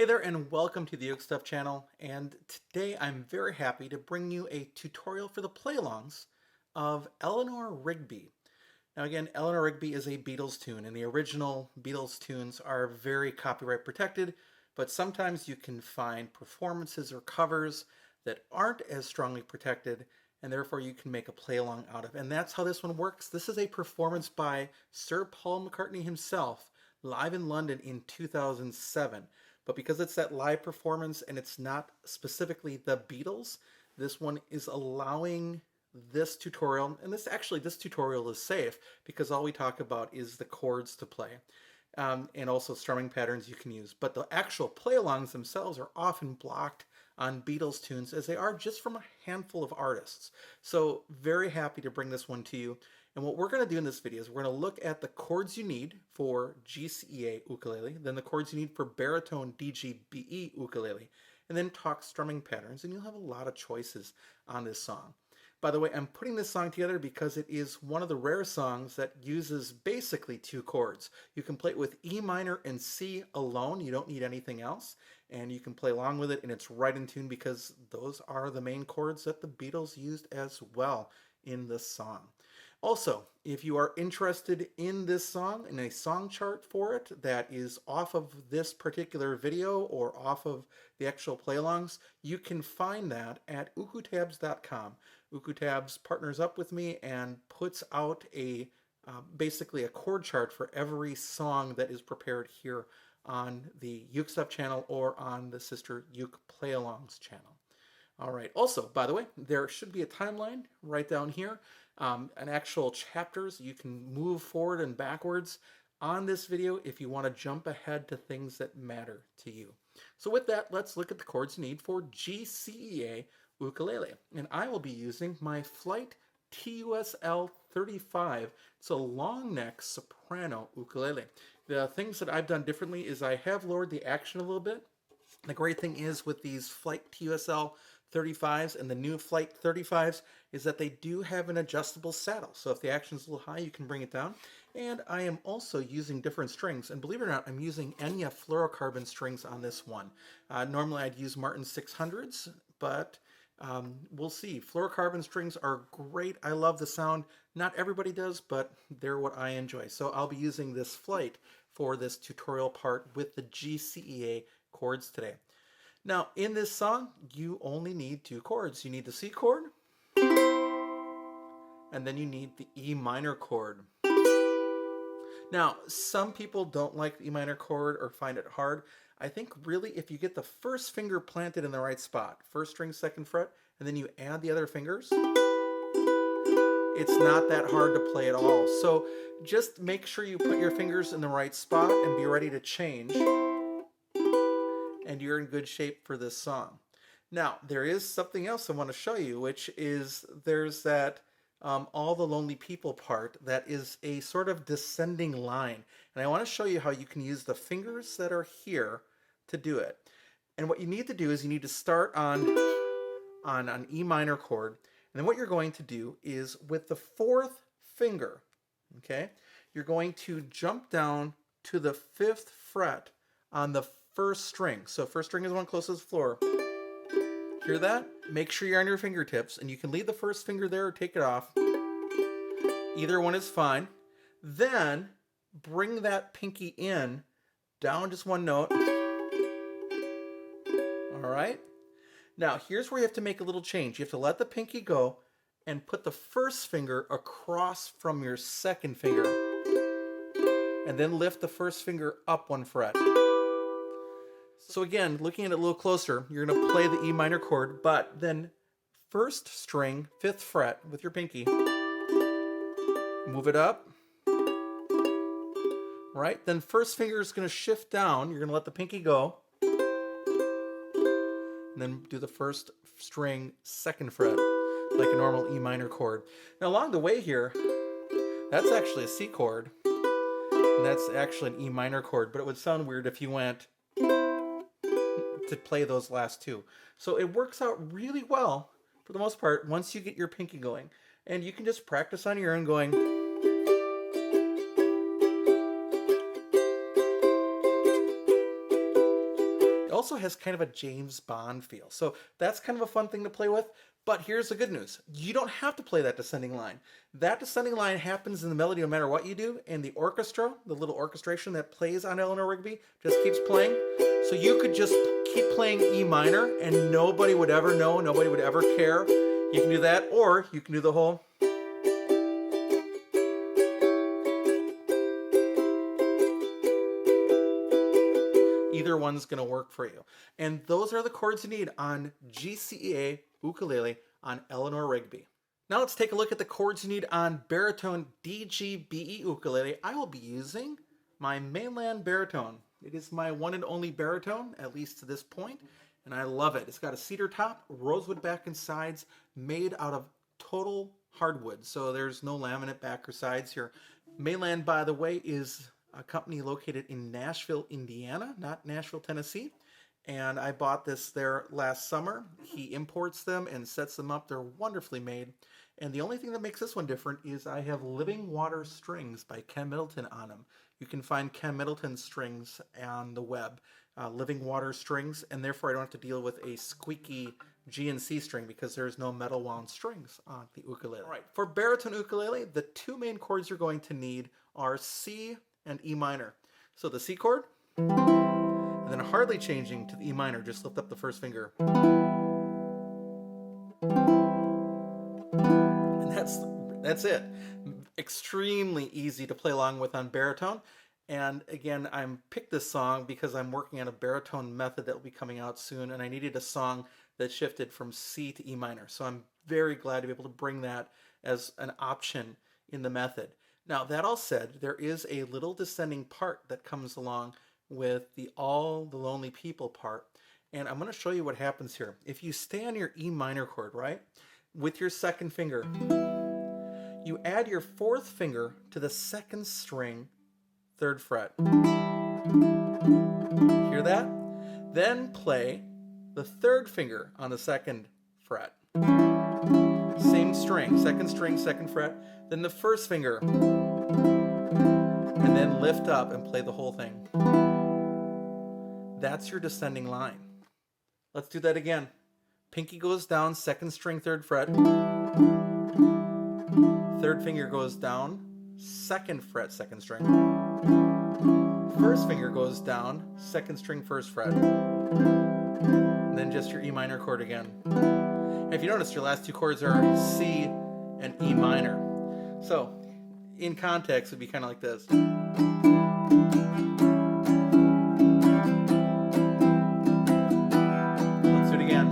Hey there and welcome to the UkeStuff channel, and today I'm very happy to bring you a tutorial for the play-alongs of Eleanor Rigby. Now again, Eleanor Rigby is a Beatles tune, and the original Beatles tunes are very copyright protected, but sometimes you can find performances or covers that aren't as strongly protected, and therefore you can make a play-along out of. And that's how this one works. This is a performance by Sir Paul McCartney himself, live in London in 2007. But because it's that live performance and it's not specifically the Beatles, this one is allowing this tutorial, and this tutorial is safe because all we talk about is the chords to play, and also strumming patterns you can use. But the actual play-alongs themselves are often blocked on Beatles tunes, as they are just from a handful of artists. So very happy to bring this one to you. And what we're going to do in this video is we're going to look at the chords you need for GCEA ukulele, then the chords you need for baritone DGBE ukulele, and then talk strumming patterns, and you'll have a lot of choices on this song. By the way, I'm putting this song together because it is one of the rare songs that uses basically two chords. You can play it with E minor and C alone. You don't need anything else. And you can play along with it, and it's right in tune because those are the main chords that the Beatles used as well in this song. Also, if you are interested in this song, in a song chart for it that is off of this particular video or off of the actual play-alongs, you can find that at ukestuff.com. UkeStuff partners up with me and puts out basically a chord chart for every song that is prepared here on the UkeStuff channel or on the sister Uke Play-alongs channel. All right. Also, by the way, there should be a timeline right down here, an actual chapters. You can move forward and backwards on this video if you want to jump ahead to things that matter to you. So with that, let's look at the chords you need for GCEA ukulele. And I will be using my Flight TUSL 35. It's a long neck soprano ukulele. The things that I've done differently is I have lowered the action a little bit. The great thing is with these Flight TUSL 35s and the new Flight 35s is that they do have an adjustable saddle. So if the action is a little high, you can bring it down. And I am also using different strings. And believe it or not, I'm using Enya fluorocarbon strings on this one. Normally I'd use Martin 600s, but we'll see. Fluorocarbon strings are great. I love the sound. Not everybody does, but they're what I enjoy. So I'll be using this Flight for this tutorial part with the GCEA chords today. Now, in this song, you only need two chords. You need the C chord, and then you need the E minor chord. Now, some people don't like the E minor chord or find it hard. I think really if you get the first finger planted in the right spot, first string, second fret, and then you add the other fingers, it's not that hard to play at all. So just make sure you put your fingers in the right spot and be ready to change, and you're in good shape for this song. Now, there is something else I want to show you, which is there's that All the Lonely People part that is a sort of descending line. And I want to show you how you can use the fingers that are here to do it. And what you need to do is you need to start on an E minor chord. And then what you're going to do is with the fourth finger, okay, you're going to jump down to the fifth fret on the first string. So first string is the one closest to the floor. Hear that? Make sure you're on your fingertips, and you can leave the first finger there or take it off. Either one is fine. Then bring that pinky in, down just one note. All right? Now, here's where you have to make a little change. You have to let the pinky go and put the first finger across from your second finger. And then lift the first finger up one fret. So again, looking at it a little closer, you're going to play the E minor chord, but then first string, fifth fret with your pinky. Move it up. Right? Then first finger is going to shift down. You're going to let the pinky go. And then do the first string, second fret, like a normal E minor chord. Now along the way here, that's actually a C chord. And that's actually an E minor chord, but it would sound weird if you went to play those last two. So it works out really well for the most part once you get your pinky going. And you can just practice on your own going. also has kind of a James Bond feel. So that's kind of a fun thing to play with. But here's the good news. You don't have to play that descending line. That descending line happens in the melody no matter what you do, and the orchestra, the little orchestration that plays on Eleanor Rigby, just keeps playing. So you could just keep playing E minor and nobody would ever know, nobody would ever care. You can do that, or you can do the whole. Either one's going to work for you. And those are the chords you need on GCEA Ukulele on Eleanor Rigby. Now let's take a look at the chords you need on baritone DGBE Ukulele. I will be using my mainland baritone. It is my one and only baritone, at least to this point, and I love it. It's got a cedar top, rosewood back and sides, made out of total hardwood, so there's no laminate back or sides here. Mainland, by the way, is a company located in Nashville, Indiana, not Nashville, Tennessee. And I bought this there last summer. He imports them and sets them up. They're wonderfully made. And the only thing that makes this one different is I have Living Water strings by Ken Middleton on them. You can find Ken Middleton strings on the web, Living Water strings, and therefore I don't have to deal with a squeaky GNC string because there's no metal wound strings on the ukulele. All right, for baritone ukulele, the two main chords you're going to need are C and E minor. So the C chord, and then hardly changing to the E minor, just lift up the first finger. And that's it. Extremely easy to play along with on baritone. And again, I picked this song because I'm working on a baritone method that will be coming out soon, and I needed a song that shifted from C to E minor. So I'm very glad to be able to bring that as an option in the method. Now, that all said, there is a little descending part that comes along with the All the Lonely People part, and I'm going to show you what happens here. If you stay on your E minor chord, right, with your second finger, you add your fourth finger to the second string, third fret. Hear that? Then play the third finger on the second fret. Same string, second fret, then the first finger, and then lift up and play the whole thing. That's your descending line. Let's do that again. Pinky goes down, second string, third fret. Third finger goes down, second fret, second string. First finger goes down, second string, first fret. And then just your E minor chord again. And if you notice, your last two chords are C and E minor. So, in context, it would be kind of like this. Let's do it again.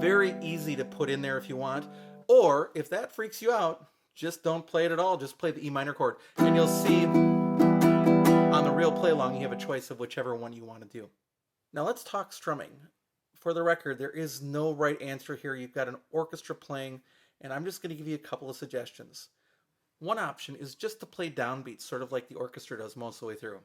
Very easy to put in there if you want. Or, if that freaks you out, just don't play it at all. Just play the E minor chord. And you'll see on the real play along, you have a choice of whichever one you want to do. Now let's talk strumming. For the record, there is no right answer here. You've got an orchestra playing, and I'm just going to give you a couple of suggestions. One option is just to play downbeats, sort of like the orchestra does most of the way through.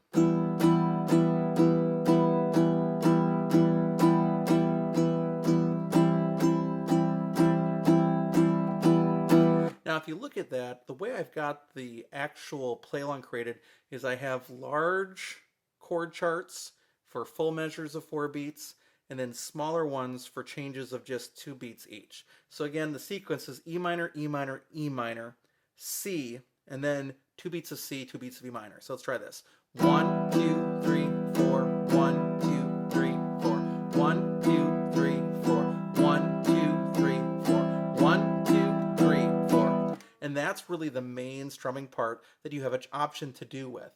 Now, if you look at that, the way I've got the actual play along created is I have large chord charts for full measures of 4 beats, and then smaller ones for changes of just 2 beats each. So again, the sequence is E minor, E minor, E minor, C, and then 2 beats of C, 2 beats of E minor. So let's try this. 1, 2, 3, 4, 1, 2, 3, 4, 1, 2, 3, 4, 1, 2, 3, 4, 1, 2, 3, 4. And that's really the main strumming part that you have an option to do with.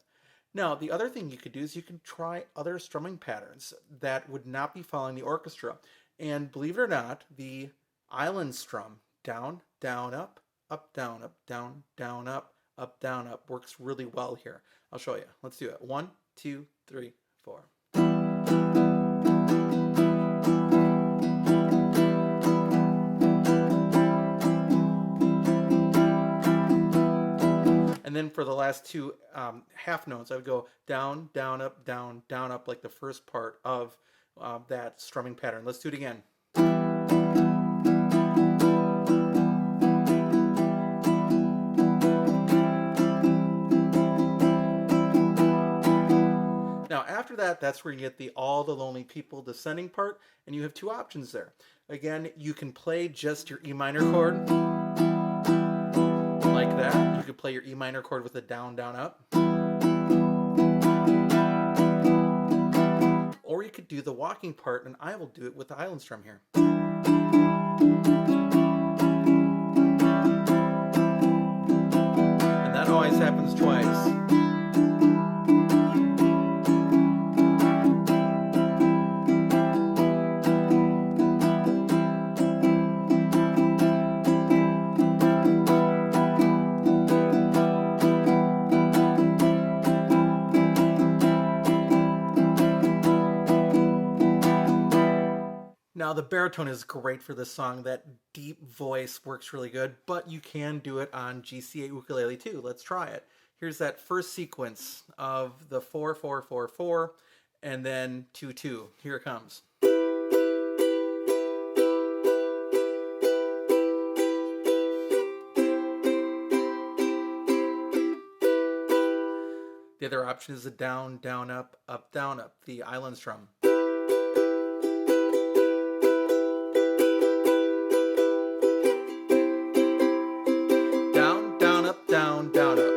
Now, the other thing you could do is you can try other strumming patterns that would not be following the orchestra. And believe it or not, the island strum, down, down, up, down, down, down, up, down, up, works really well here. I'll show you. Let's do it. 1, 2, 3, 4. And then for the last 2 half notes, I would go down, down, up, like the first part of that strumming pattern. Let's do it again. that, that's where you get the All the Lonely People descending part, and you have two options there. Again, you can play just your E minor chord like that. You could play your E minor chord with a down, down, up. Or you could do the walking part, and I will do it with the island strum here. And that always happens twice. Now the baritone is great for this song. That deep voice works really good, but you can do it on GCEA ukulele too. Let's try it. Here's that first sequence of the 4, 4, 4, 4, and then 2, 2. Here it comes. The other option is a down, down, up, down, up, the island strum. Down, down, up.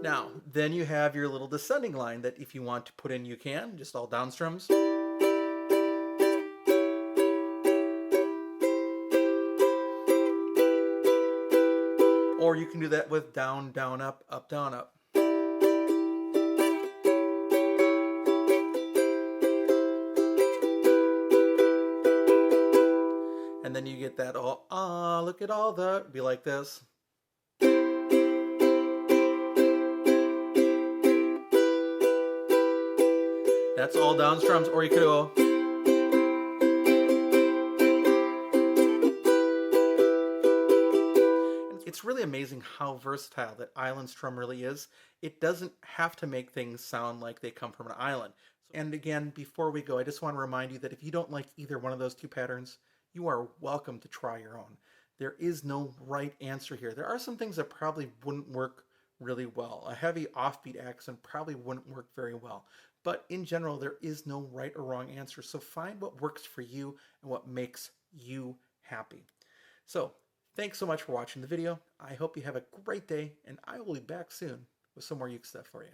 Now, then you have your little descending line that if you want to put in, you can, just all down strums. Or you can do that with down, down, up, down, up. And then you get that all, look at all the, be like this. That's all down strums, or you could go. It's really amazing how versatile that island strum really is. It doesn't have to make things sound like they come from an island. And again, before we go, I just want to remind you that if you don't like either one of those two patterns, you are welcome to try your own. There is no right answer here. There are some things that probably wouldn't work really well. A heavy offbeat accent probably wouldn't work very well. But in general, there is no right or wrong answer. So find what works for you and what makes you happy. So thanks so much for watching the video. I hope you have a great day, and I will be back soon with some more uke stuff for you.